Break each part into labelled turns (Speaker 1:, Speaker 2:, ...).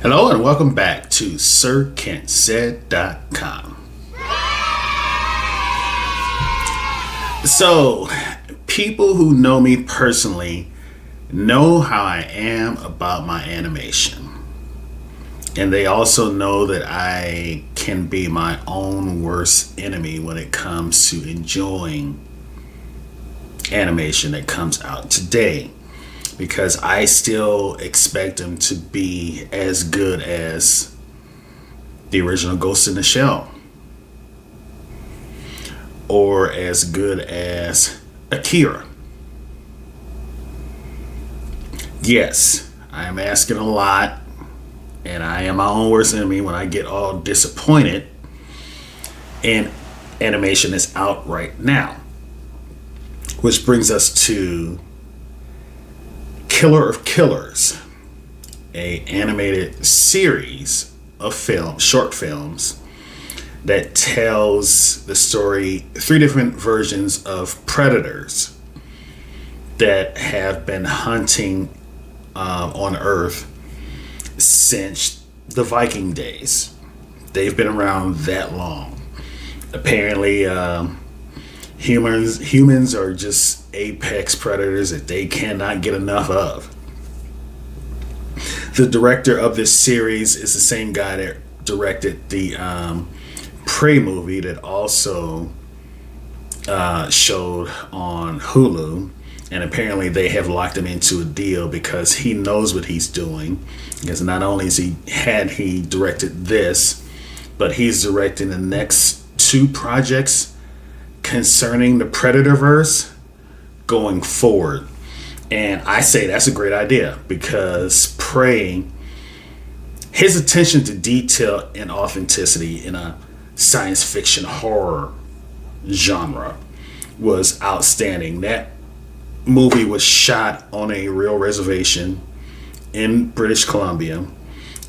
Speaker 1: Hello and welcome back to SirKentSaid.com. So, people who know me personally know how I am about my animation. And they also know that I can be my own worst enemy when it comes to enjoying animation that comes out today. Because I still expect them to be as good as the original Ghost in the Shell. Or as good as Akira. Yes, I am asking a lot. And I am my own worst enemy when I get all disappointed in animation that's out right now. Which brings us to Killer of Killers, a animated series of short films that tells the story, 3 different versions of predators that have been hunting on Earth since the Viking days. They've been around that long. Apparently, humans are just apex predators that they cannot get enough of. The director of this series is the same guy that directed the Prey movie that also showed on Hulu. And apparently they have locked him into a deal because he knows what he's doing. Because not only had he directed this, but he's directing the next 2 projects concerning the Predatorverse going forward. And I say that's a great idea because Prey, his attention to detail and authenticity in a science fiction horror genre was outstanding. That movie was shot on a real reservation in British Columbia,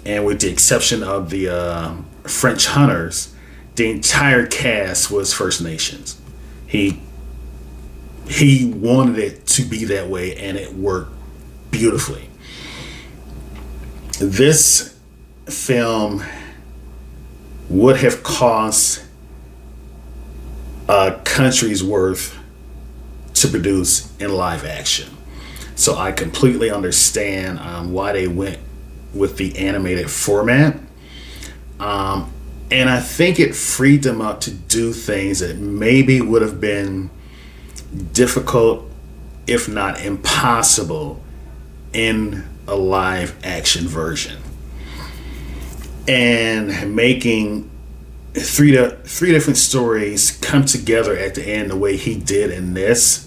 Speaker 1: and with the exception of the French hunters, the entire cast was First Nations. He wanted it to be that way, and it worked beautifully. This film would have cost a country's worth to produce in live action. So I completely understand why they went with the animated format. And I think it freed them up to do things that maybe would have been difficult, if not impossible, in a live action version. And making three different stories come together at the end the way he did in this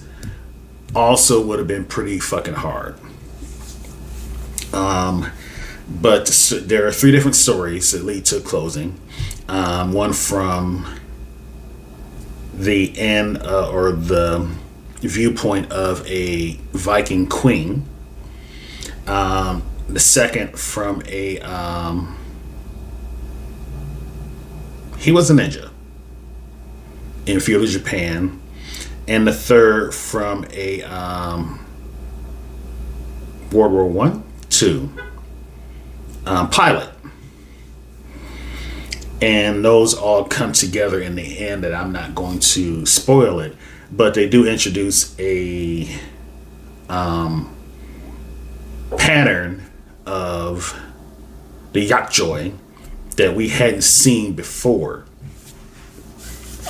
Speaker 1: also would have been pretty fucking hard. But there are 3 different stories that lead to a closing. One from the end or the viewpoint of a Viking queen. The second from he was a ninja in feudal Japan. And the third from a World War II pilot. And those all come together in the end that I'm not going to spoil it. But they do introduce a pattern of the yaktjoy that we hadn't seen before.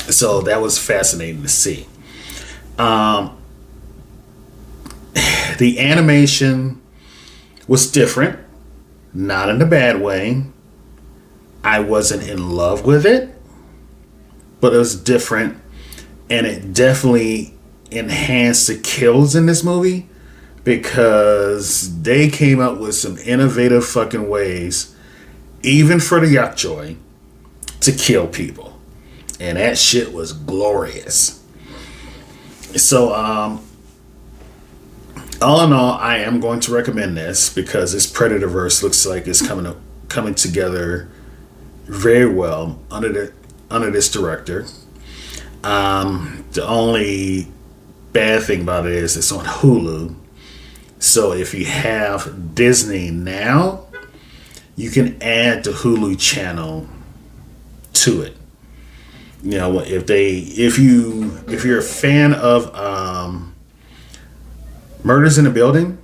Speaker 1: So that was fascinating to see. The animation was different, not in a bad way. I wasn't in love with it, but it was different, and it definitely enhanced the kills in this movie because they came up with some innovative fucking ways, even for the yaktjoy, to kill people, and that shit was glorious. So, all in all, I am going to recommend this because this Predatorverse looks like it's coming together very well under this director. The only bad thing about it is it's on Hulu. So if you have Disney now, you can add the Hulu channel to it. You know, if you're a fan of Murders in the Building,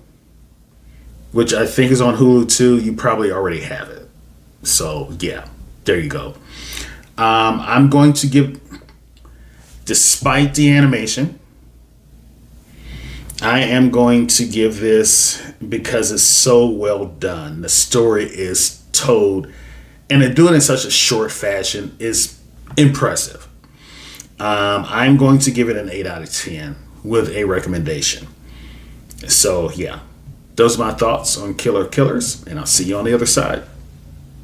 Speaker 1: which I think is on Hulu too, you probably already have it. So yeah, there you go. I'm going to give, despite the animation, I am going to give this, because it's so well done. The story is told, and they do it in such a short fashion, is impressive. I'm going to give it an 8 out of 10 with a recommendation. So yeah, those are my thoughts on Killer Killers, and I'll see you on the other side.